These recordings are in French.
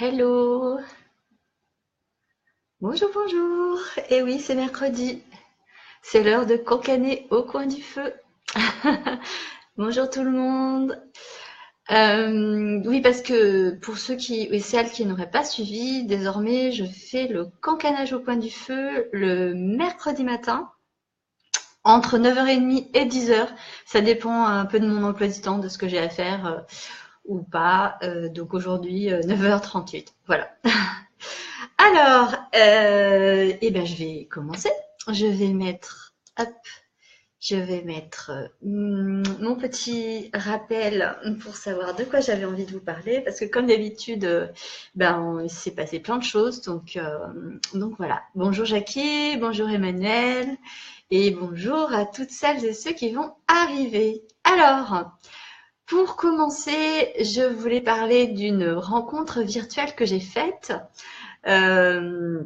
Hello, bonjour, bonjour. Et oui, c'est mercredi. C'est l'heure de cancaner au coin du feu. Bonjour tout le monde. Oui, parce que pour ceux qui et celles qui n'auraient pas suivi, désormais, je fais le cancanage au coin du feu le mercredi matin entre 9h30 et 10h. Ça dépend un peu de mon emploi du temps, de ce que j'ai à faire ou pas. Donc aujourd'hui, 9h38. Voilà. Alors, eh ben, je vais commencer. Je vais mettre, hop, je vais mettre mon petit rappel pour savoir de quoi j'avais envie de vous parler, parce que comme d'habitude, il s'est passé plein de choses, donc voilà. Bonjour Jackie, bonjour Emmanuel, et bonjour à toutes celles et ceux qui vont arriver. Alors, pour commencer, je voulais parler d'une rencontre virtuelle que j'ai faite. Euh,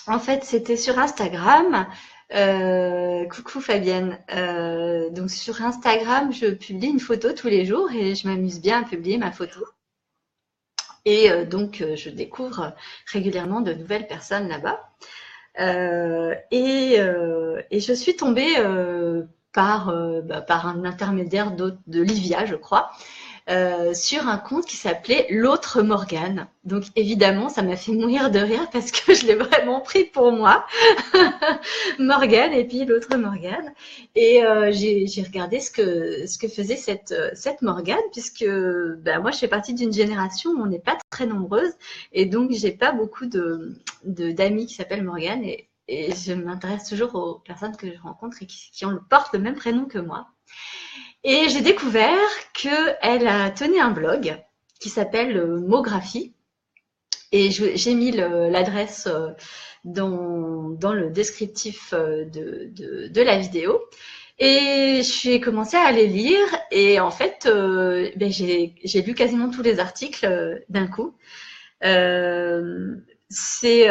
En fait, c'était sur Instagram. Coucou Fabienne. Donc sur Instagram, je publie une photo tous les jours et je m'amuse bien à publier ma photo. Et je découvre régulièrement de nouvelles personnes là-bas. Et je suis tombée par un intermédiaire de Livia, je crois, sur un compte qui s'appelait L'autre Morgane. Donc évidemment, ça m'a fait mourir de rire parce que je l'ai vraiment pris pour moi, Morgane et puis l'autre Morgane. Et j'ai regardé ce que faisait cette Morgane, puisque moi je fais partie d'une génération où on n'est pas très nombreuses et donc j'ai pas beaucoup d'amis qui s'appellent Morgane et je m'intéresse toujours aux personnes que je rencontre et qui portent le même prénom que moi. Et j'ai découvert qu'elle a tenu un blog qui s'appelle Mographie. Et j'ai mis l'adresse dans le descriptif de la vidéo. Et j'ai commencé à aller lire. Et en fait, j'ai lu quasiment tous les articles d'un coup. Euh, c'est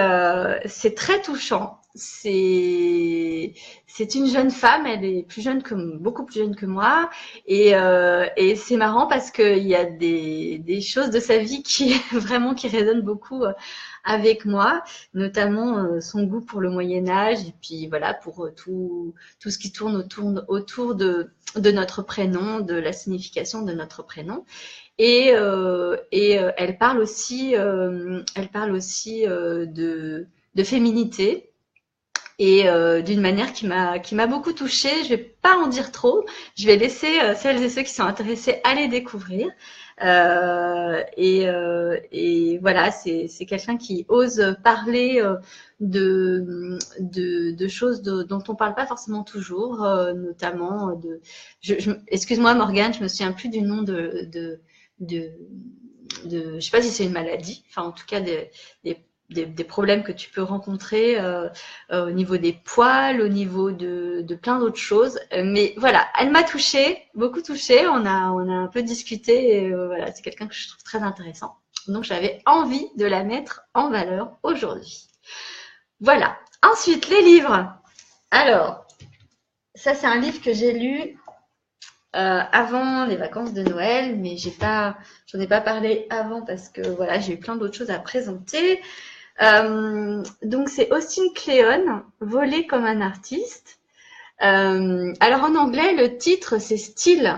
très touchant. C'est une jeune femme, elle est plus jeune que beaucoup plus jeune que moi, et c'est marrant parce qu'il y a des choses de sa vie qui vraiment qui résonnent beaucoup avec moi, notamment son goût pour le Moyen Âge et puis voilà pour tout ce qui tourne autour de notre prénom, de la signification de notre prénom. Et elle parle aussi de féminité et d'une manière qui m'a beaucoup touchée. Je vais pas en dire trop. Je vais laisser celles et ceux qui sont intéressés aller découvrir. Et voilà, c'est quelqu'un qui ose parler de choses dont on parle pas forcément toujours, notamment excuse-moi Morgane, je me souviens plus du nom de, je sais pas si c'est une maladie, enfin en tout cas des problèmes que tu peux rencontrer au niveau des poils, au niveau de plein d'autres choses. Mais voilà, elle m'a touchée, beaucoup touchée. On a un peu discuté. Et, voilà, c'est quelqu'un que je trouve très intéressant. Donc j'avais envie de la mettre en valeur aujourd'hui. Voilà. Ensuite, les livres. Alors, ça c'est un livre que j'ai lu avant les vacances de Noël, mais j'en ai pas parlé avant parce que voilà, j'ai eu plein d'autres choses à présenter. Donc c'est Austin Kleon, Voler comme un artiste. Alors en anglais, le titre c'est Still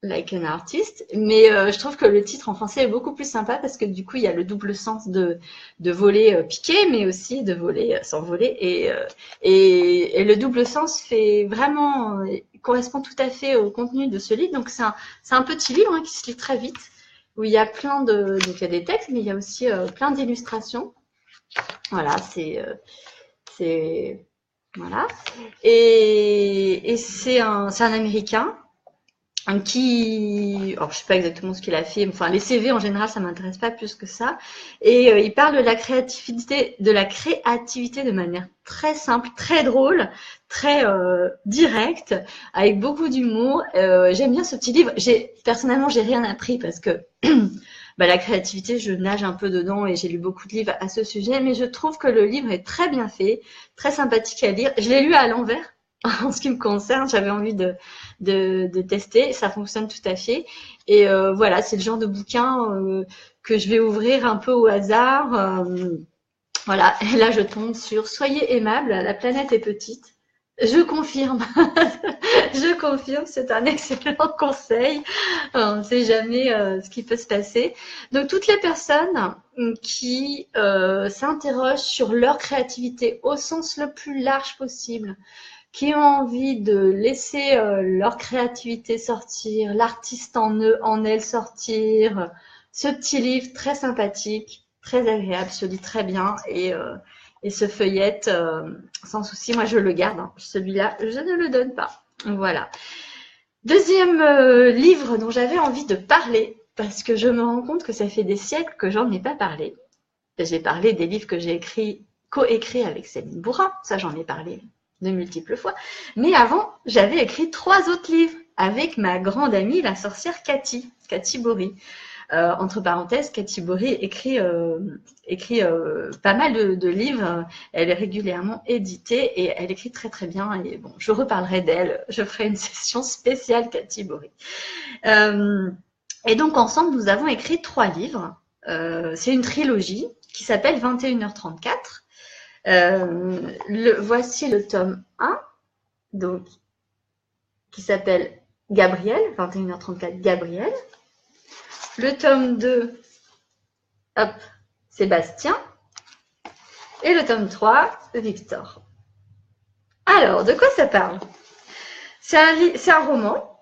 Like an Artist, mais je trouve que le titre en français est beaucoup plus sympa parce que du coup il y a le double sens de voler piqué, mais aussi de voler sans voler, et le double sens fait vraiment correspond tout à fait au contenu de ce livre. Donc c'est un petit livre qui se lit très vite où il y a donc il y a des textes, mais il y a aussi plein d'illustrations. Voilà, c'est voilà. Et c'est un Américain alors je sais pas exactement ce qu'il a fait. Enfin, les CV en général, ça m'intéresse pas plus que ça. Et il parle de la créativité de manière très simple, très drôle, très directe, avec beaucoup d'humour. J'aime bien ce petit livre. Personnellement, j'ai rien appris parce que la créativité, je nage un peu dedans et j'ai lu beaucoup de livres à ce sujet, mais je trouve que le livre est très bien fait, très sympathique à lire. Je l'ai lu à l'envers en ce qui me concerne, j'avais envie de tester. Ça fonctionne tout à fait. Et voilà, c'est le genre de bouquin que je vais ouvrir un peu au hasard. Voilà, et là je tombe sur Soyez aimable, la planète est petite. Je confirme, je confirme, c'est un excellent conseil. On ne sait jamais ce qui peut se passer. Donc toutes les personnes qui s'interrogent sur leur créativité au sens le plus large possible, qui ont envie de laisser leur créativité sortir, l'artiste en eux, en elle sortir, ce petit livre très sympathique, très agréable, se lit très bien et se feuillette sans souci. Moi, je le garde. Hein. Celui-là, je ne le donne pas. Voilà. Deuxième livre dont j'avais envie de parler, parce que je me rends compte que ça fait des siècles que j'en ai pas parlé. J'ai parlé des livres que j'ai co-écrits avec Céline Bourrin, ça j'en ai parlé de multiples fois. Mais avant, j'avais écrit 3 autres livres avec ma grande amie, la sorcière Cathy Bory. Entre parenthèses, Cathy Bory écrit pas mal de livres. Elle est régulièrement éditée et elle écrit très très bien. Et bon, je reparlerai d'elle. Je ferai une session spéciale Cathy Bory. Et donc ensemble, nous avons écrit 3 livres. C'est une trilogie qui s'appelle 21h34. Voici le tome 1, donc, qui s'appelle Gabriel, 21h34 Gabriel. Le tome 2, hop, Sébastien. Et le tome 3, Victor. Alors, de quoi ça parle? C'est un roman.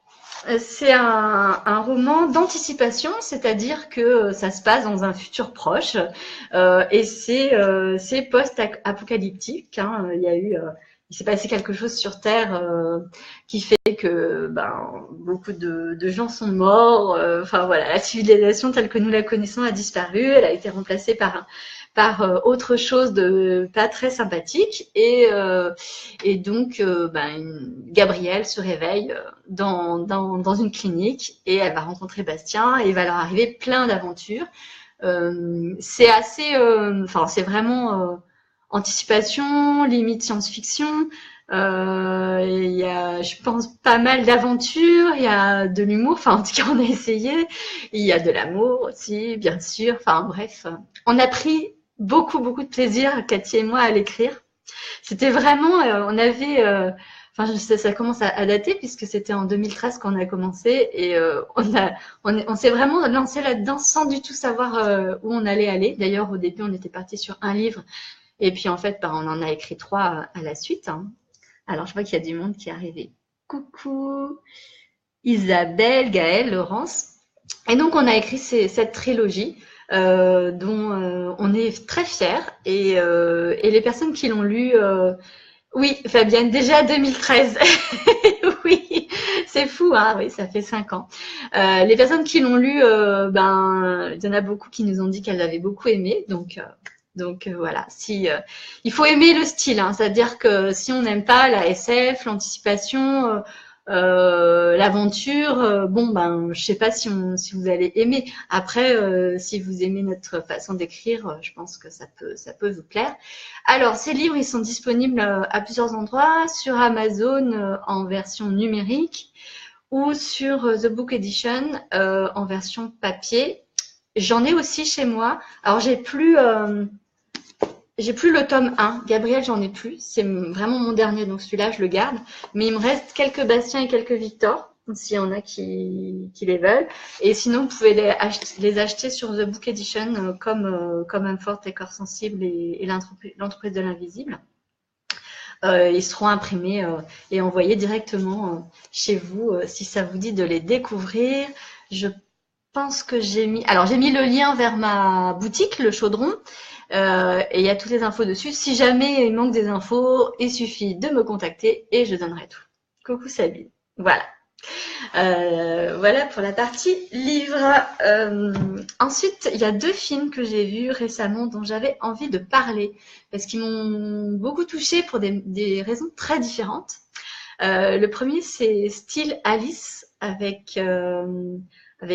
C'est un roman d'anticipation, c'est-à-dire que ça se passe dans un futur proche et c'est post-apocalyptique. Hein. Il s'est passé quelque chose sur Terre qui fait que beaucoup de gens sont morts. Enfin voilà, la civilisation telle que nous la connaissons a disparu. Elle a été remplacée par autre chose de pas très sympathique et donc Gabrielle se réveille dans une clinique et elle va rencontrer Bastien et il va leur arriver plein d'aventures. C'est assez c'est vraiment anticipation, limite science-fiction. Il y a, je pense, pas mal d'aventures, il y a de l'humour, enfin en tout cas on a essayé, il y a de l'amour aussi, bien sûr, enfin bref. On a pris beaucoup de plaisir, Cathy et moi, à l'écrire. C'était vraiment, on avait, ça commence à dater puisque c'était en 2013 qu'on a commencé et on s'est vraiment lancé là-dedans sans du tout savoir où on allait aller. D'ailleurs, au début, on était parti sur un livre et puis en fait, on en a écrit 3 à la suite. Hein. Alors, je vois qu'il y a du monde qui est arrivé. Coucou Isabelle, Gaëlle, Laurence. Et donc, on a écrit cette trilogie dont on est très fiers. Et les personnes qui l'ont lu, oui, Fabienne, déjà 2013. Oui, c'est fou, hein, oui, ça fait 5 ans. Les personnes qui l'ont lu, il y en a beaucoup qui nous ont dit qu'elles avaient beaucoup aimé. Donc voilà, il faut aimer le style, hein, c'est-à-dire que si on n'aime pas la SF, l'anticipation, l'aventure, je sais pas si vous allez aimer. Après, si vous aimez notre façon d'écrire, je pense que ça peut vous plaire. Alors, ces livres, ils sont disponibles à plusieurs endroits, sur Amazon en version numérique ou sur The Book Edition en version papier. J'en ai aussi chez moi. Alors, j'ai plus le tome 1. Gabriel, j'en ai plus. C'est vraiment mon dernier, donc celui-là, je le garde. Mais il me reste quelques Bastien et quelques Victor, s'il y en a qui les veulent. Et sinon, vous pouvez les acheter sur The Book Edition, comme Humfort et Corps Sensible et l'entreprise de l'invisible. Ils seront imprimés et envoyés directement chez vous si ça vous dit de les découvrir. Je pense que j'ai mis le lien vers ma boutique, le Chaudron. Et il y a toutes les infos dessus. Si jamais il manque des infos, il suffit de me contacter et je donnerai tout. Coucou Sabine. Voilà. Voilà pour la partie livre. Ensuite, il y a 2 films que j'ai vus récemment dont j'avais envie de parler parce qu'ils m'ont beaucoup touchée pour des raisons très différentes. Le premier, c'est Still Alice avec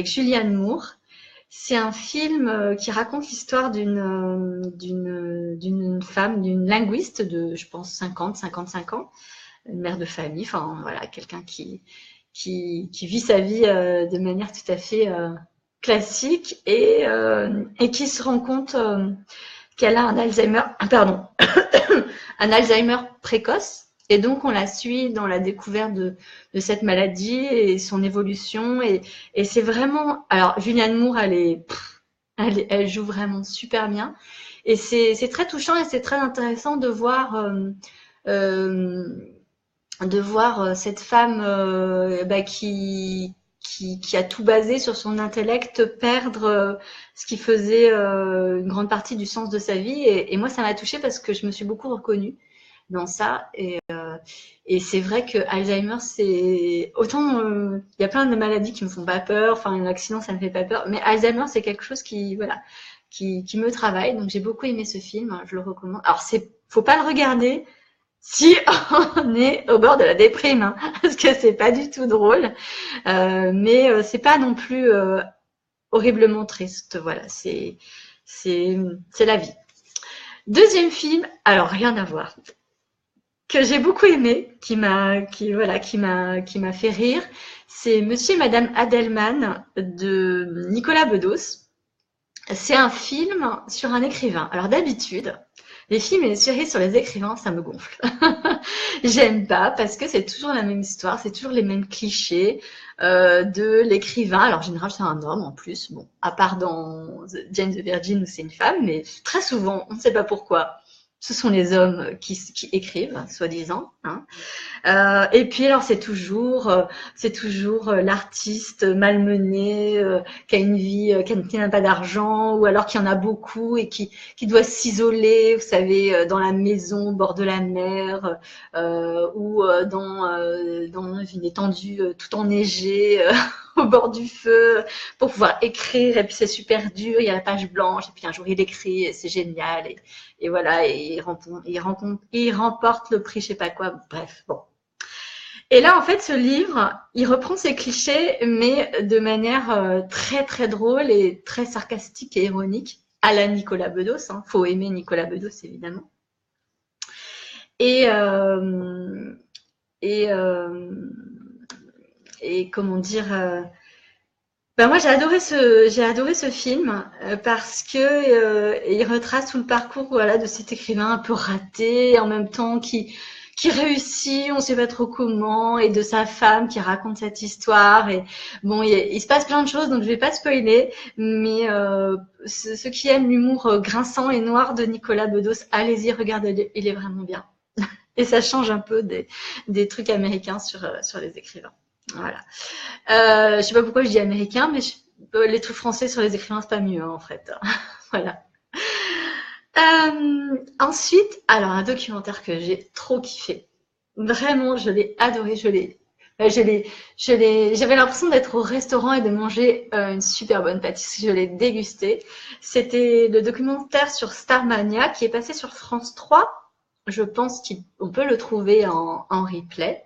Julianne Moore. C'est un film qui raconte l'histoire d'une femme, d'une linguiste de, je pense, 55 ans, une mère de famille, enfin voilà, quelqu'un qui vit sa vie de manière tout à fait classique et qui se rend compte qu'elle a un Alzheimer, pardon, un Alzheimer précoce. Et donc, on la suit dans la découverte de cette maladie et son évolution. Et c'est vraiment... Alors, Julianne Moore, elle joue vraiment super bien. Et c'est très touchant et c'est très intéressant euh, de voir cette femme qui a tout basé sur son intellect perdre ce qui faisait une grande partie du sens de sa vie. Et moi, ça m'a touchée parce que je me suis beaucoup reconnue dans ça. Et c'est vrai que Alzheimer, c'est autant il y a plein de maladies qui me font pas peur. Enfin, un accident, ça me fait pas peur. Mais Alzheimer, c'est quelque chose qui me travaille. Donc j'ai beaucoup aimé ce film. Je le recommande. Alors faut pas le regarder si on est au bord de la déprime, hein, parce que c'est pas du tout drôle, mais c'est pas non plus horriblement triste. Voilà, c'est la vie. Deuxième film, alors rien à voir, que j'ai beaucoup aimé, qui m'a fait rire, c'est Monsieur et Madame Adelman de Nicolas Bedos. C'est un film sur un écrivain. Alors d'habitude, les films et les séries sur les écrivains, ça me gonfle. J'aime pas parce que c'est toujours la même histoire, c'est toujours les mêmes clichés de l'écrivain. Alors en général, c'est un homme en plus. Bon, à part dans Jane the Virgin où c'est une femme, mais très souvent, on ne sait pas pourquoi. Ce sont les hommes qui écrivent, soi-disant. Hein. Et puis alors c'est toujours l'artiste malmené qui a une vie qui n'a pas d'argent ou alors qui en a beaucoup et qui doit s'isoler, vous savez, dans la maison au bord de la mer ou dans une étendue tout enneigée au bord du feu pour pouvoir écrire. Et puis c'est super dur, il y a la page blanche et puis un jour il écrit et c'est génial et voilà, et il remporte le prix je sais pas quoi. Bref, bon. Et là, en fait, ce livre, il reprend ces clichés, mais de manière très très drôle et très sarcastique et ironique, à la Nicolas Bedos. Hein. Faut aimer Nicolas Bedos, évidemment. Et et euh, et comment dire ben moi j'ai adoré ce film parce que il retrace tout le parcours voilà de cet écrivain un peu raté en même temps qui réussit, on sait pas trop comment, et de sa femme qui raconte cette histoire. Et bon, il se passe plein de choses, donc je vais pas spoiler, mais ceux qui aiment l'humour grinçant et noir de Nicolas Bedos, allez-y, regardez-le, il est vraiment bien. Et ça change un peu des trucs américains sur les écrivains. Voilà. Je sais pas pourquoi je dis américain, mais les trucs français sur les écrivains, c'est pas mieux, hein, en fait. Voilà. Ensuite, alors un documentaire que j'ai trop kiffé. Vraiment, je l'ai adoré, j'avais l'impression d'être au restaurant et de manger une super bonne pâtisserie. Je l'ai dégusté. C'était le documentaire sur Starmania qui est passé sur France 3. Je pense qu'on peut le trouver en replay.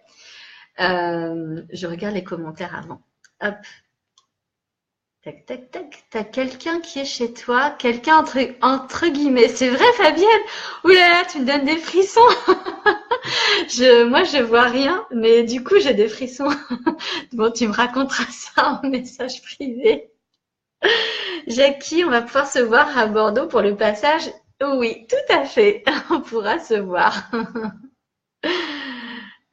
Je regarde les commentaires avant. Hop. Tac, tac, tac. T'as quelqu'un qui est chez toi. Quelqu'un entre guillemets. C'est vrai, Fabienne? Ouh là là, tu me donnes des frissons. Moi, je vois rien, mais du coup, j'ai des frissons. Bon, tu me raconteras ça en message privé. Jackie, on va pouvoir se voir à Bordeaux pour le passage. Oui, tout à fait. On pourra se voir.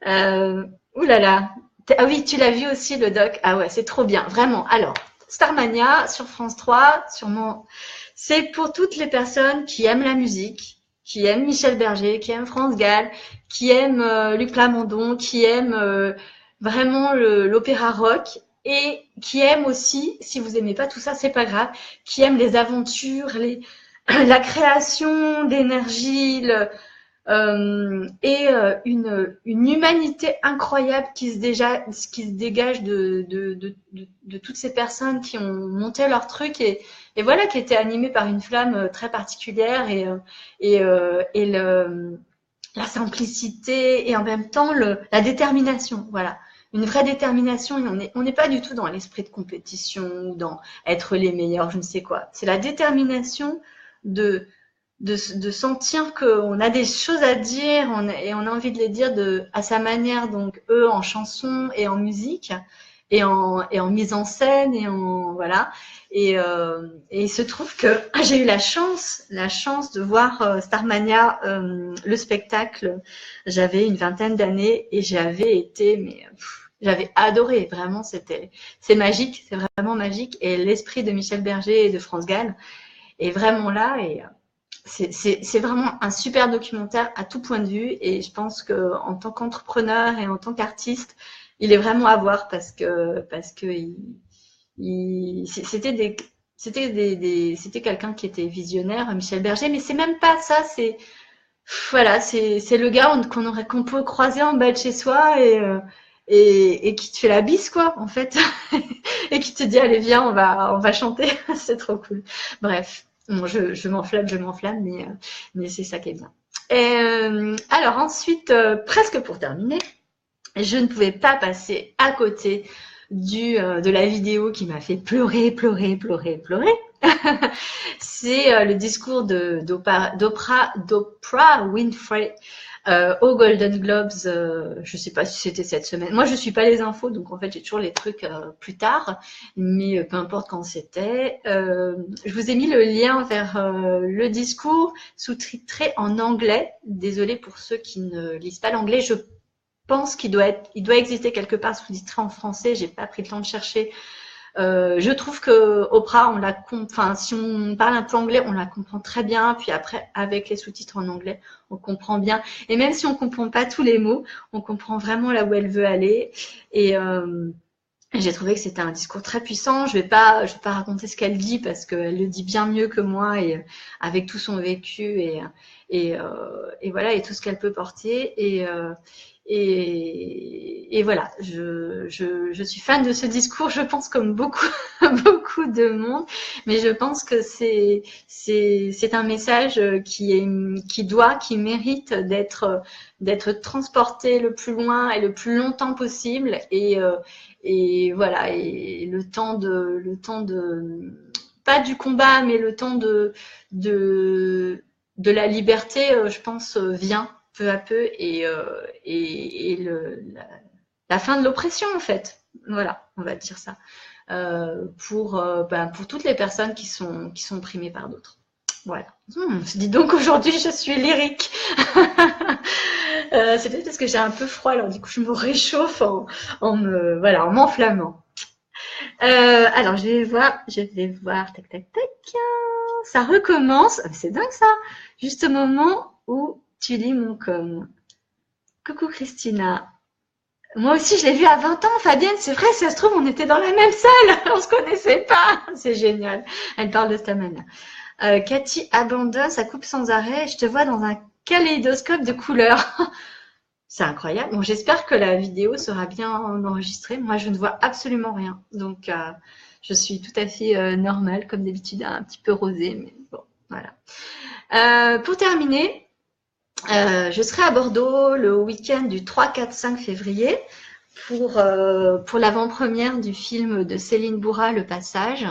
Ouh là là. Ah oui, tu l'as vu aussi, le doc. Ah ouais, c'est trop bien. Vraiment. Alors, Starmania sur France 3, sûrement. C'est pour toutes les personnes qui aiment la musique, qui aiment Michel Berger, qui aiment France Gall, qui aiment Luc Plamondon, qui aiment vraiment l'opéra rock et qui aiment aussi, si vous aimez pas tout ça, c'est pas grave, qui aiment les aventures, la création d'énergie, et une humanité incroyable qui se dégage de toutes ces personnes qui ont monté leur truc et voilà, qui étaient animées par une flamme très particulière et la simplicité et en même temps la détermination. Voilà. Une vraie détermination. On n'est pas du tout dans l'esprit de compétition ou dans être les meilleurs, je ne sais quoi. C'est la détermination de de sentir qu'on a des choses à dire et on a envie de les dire à sa manière, donc eux en chanson et en musique et en mise en scène voilà. Et il se trouve que j'ai eu la chance de voir Starmania, le spectacle. J'avais une vingtaine d'années et j'avais été, mais j'avais adoré. Vraiment, c'est magique, c'est vraiment magique. Et l'esprit de Michel Berger et de France Gall est vraiment là. Et c'est vraiment un super documentaire à tout point de vue. Et je pense que en tant qu'entrepreneur et en tant qu'artiste, il est vraiment à voir parce que c'était quelqu'un qui était visionnaire, Michel Berger, mais c'est même pas ça, voilà, c'est le gars qu'on peut croiser en bas de chez soi et qui te fait la bise, quoi, en fait, et qui te dit allez viens, on va chanter, c'est trop cool. Bref, bon, je m'enflamme, mais c'est ça qui est bien. Alors ensuite, presque pour terminer, je ne pouvais pas passer à côté de la vidéo qui m'a fait pleurer. C'est le discours d'Oprah Winfrey aux Golden Globes. Je ne sais pas si c'était cette semaine. Moi, je ne suis pas les infos, donc en fait, j'ai toujours les trucs plus tard. Mais peu importe quand c'était. Je vous ai mis le lien vers le discours sous-titré en anglais. Désolée pour ceux qui ne lisent pas l'anglais. Je pense qu'il doit exister quelque part sous-titré en français. J'ai pas pris le temps de chercher. Je trouve que Oprah, si on parle un peu anglais, on la comprend très bien. Puis après, avec les sous-titres en anglais, on comprend bien. Et même si on comprend pas tous les mots, on comprend vraiment là où elle veut aller. Et j'ai trouvé que c'était un discours très puissant. Je vais pas raconter ce qu'elle dit parce qu'elle le dit bien mieux que moi et avec tout son vécu et voilà et tout ce qu'elle peut porter et voilà, je suis fan de ce discours, je pense comme beaucoup, beaucoup de monde, mais je pense que c'est un message qui mérite d'être transporté le plus loin et le plus longtemps possible et voilà, et le temps pas du combat, mais le temps de la liberté, je pense, vient peu à peu et la fin de l'oppression en fait. Voilà, on va dire ça. Pour toutes les personnes qui sont opprimées par d'autres. Voilà. Dis donc aujourd'hui je suis lyrique. C'est peut-être parce que j'ai un peu froid, alors du coup je me réchauffe en m'enflammant. Alors je vais voir, tac tac tac. Ça recommence. C'est dingue ça. Juste au moment où tu lis mon com. Coucou Christina. Moi aussi, je l'ai vu à 20 ans, Fabienne. C'est vrai, si ça se trouve, on était dans la même salle. On se connaissait pas. C'est génial. Elle parle de Stamana. Cathy abandonne, ça coupe sans arrêt. Je te vois dans un kaléidoscope de couleurs. C'est incroyable. Bon, j'espère que la vidéo sera bien enregistrée. Moi, je ne vois absolument rien. Donc, je suis tout à fait normale, comme d'habitude, un petit peu rosée. Mais bon, voilà. Pour terminer, je serai à Bordeaux le week-end du 3, 4, 5 février pour l'avant-première du film de Céline Bourra, Le Passage.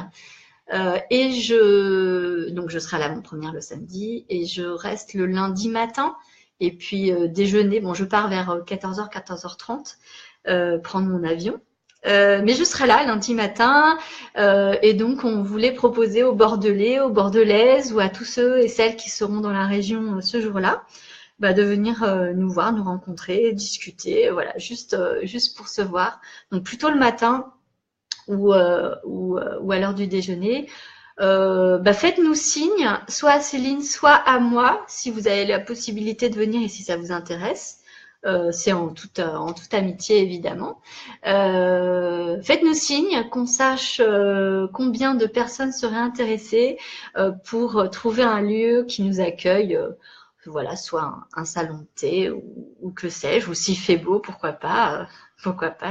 Donc je serai à l'avant-première le samedi et je reste le lundi matin et puis déjeuner. Bon, je pars vers 14h, 14h30 prendre mon avion. Mais je serai là lundi matin et donc on voulait proposer aux Bordelais, aux Bordelaises ou à tous ceux et celles qui seront dans la région ce jour-là de venir nous voir, nous rencontrer, discuter, voilà, juste pour se voir. Donc plutôt le matin ou à l'heure du déjeuner. Faites-nous signe, soit à Céline, soit à moi, si vous avez la possibilité de venir et si ça vous intéresse. C'est en toute amitié, évidemment. Faites-nous signe, qu'on sache combien de personnes seraient intéressées pour trouver un lieu qui nous accueille. Voilà, soit un salon de thé ou que sais-je, ou s'il fait beau, pourquoi pas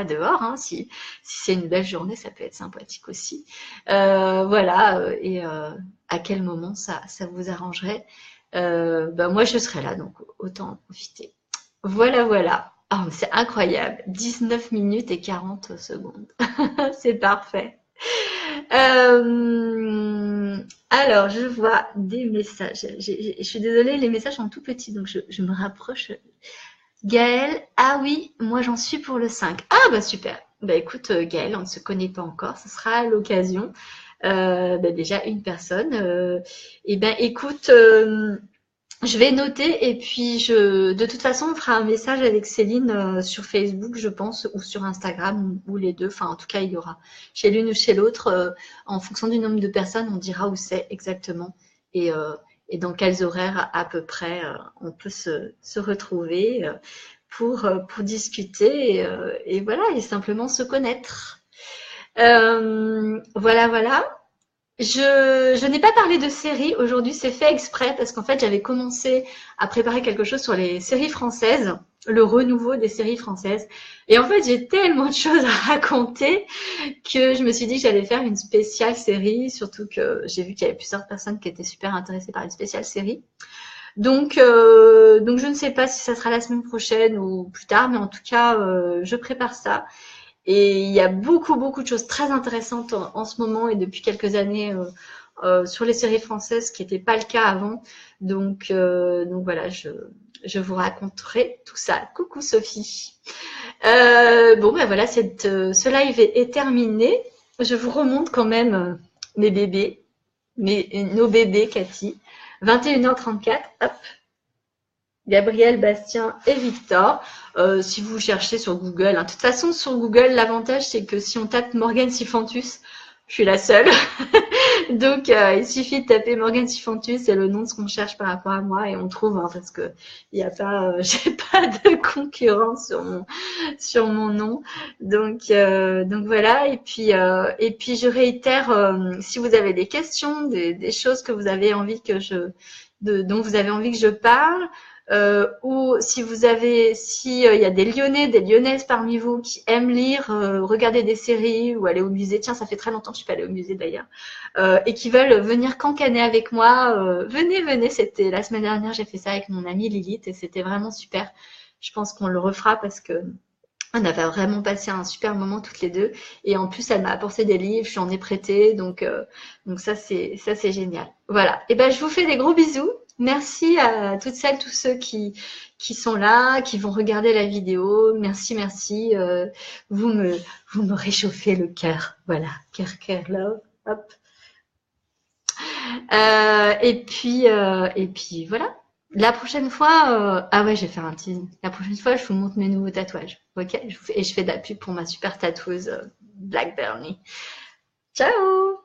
dehors, hein, si c'est une belle journée, ça peut être sympathique aussi. Voilà, et à quel moment ça vous arrangerait. Moi je serai là, donc autant en profiter. Voilà. Oh, c'est incroyable, 19 minutes et 40 secondes. C'est parfait. Alors, je vois des messages. Je suis désolée, les messages sont tout petits, donc je me rapproche. Gaëlle, ah oui, moi j'en suis pour le 5. Ah bah super. Bah écoute, Gaëlle, on ne se connaît pas encore, ce sera l'occasion. Bah, déjà une personne. Et ben écoute, je vais noter et puis de toute façon, on fera un message avec Céline sur Facebook, je pense, ou sur Instagram, ou les deux. Enfin, en tout cas, il y aura chez l'une ou chez l'autre, en fonction du nombre de personnes, on dira où c'est exactement et, euh, et dans quels horaires à peu près on peut se retrouver pour discuter et voilà, et simplement se connaître. Voilà, voilà. Je n'ai pas parlé de séries aujourd'hui, c'est fait exprès parce qu'en fait j'avais commencé à préparer quelque chose sur les séries françaises, le renouveau des séries françaises. Et en fait j'ai tellement de choses à raconter que je me suis dit que j'allais faire une spéciale série, surtout que j'ai vu qu'il y avait plusieurs personnes qui étaient super intéressées par une spéciale série. Donc je ne sais pas si ça sera la semaine prochaine ou plus tard, mais en tout cas je prépare ça. Et il y a beaucoup, beaucoup de choses très intéressantes en ce moment et depuis quelques années sur les séries françaises, ce qui n'était pas le cas avant. Donc voilà, je vous raconterai tout ça. Coucou Sophie. Bon, ben voilà, ce live est terminé. Je vous remonte quand même mes bébés, nos bébés, Cathy. 21h34, hop, Gabriel, Bastien et Victor. Si vous cherchez sur Google, hein. De toute façon, sur Google, l'avantage, c'est que si on tape Morgane Sifantus, je suis la seule. Donc, il suffit de taper Morgane Sifantus, c'est le nom de ce qu'on cherche par rapport à moi et on trouve, hein, parce que il y a pas, j'ai pas de concurrence sur mon nom. Donc voilà. Et puis je réitère, si vous avez des questions, des choses que vous avez envie dont vous avez envie que je parle, ou si il y a des Lyonnais, des Lyonnaises parmi vous qui aiment lire, regarder des séries ou aller au musée. Tiens, ça fait très longtemps que je suis pas allée au musée d'ailleurs. Et qui veulent venir cancaner avec moi, venez. C'était la semaine dernière, j'ai fait ça avec mon amie Lilith et c'était vraiment super. Je pense qu'on le refera parce que on avait vraiment passé un super moment toutes les deux. Et en plus, elle m'a apporté des livres, j'en ai prêté. Donc ça, c'est génial. Voilà. Et ben, je vous fais des gros bisous. Merci à toutes celles, tous ceux qui sont là, qui vont regarder la vidéo. Merci. Vous me réchauffez le cœur. Voilà. Cœur, love. Hop. Et puis voilà. La prochaine fois, ah ouais, je vais faire un teasing. La prochaine fois, je vous montre mes nouveaux tatouages. Ok? Et je fais de la pub pour ma super tatoueuse Black Bernie. Ciao!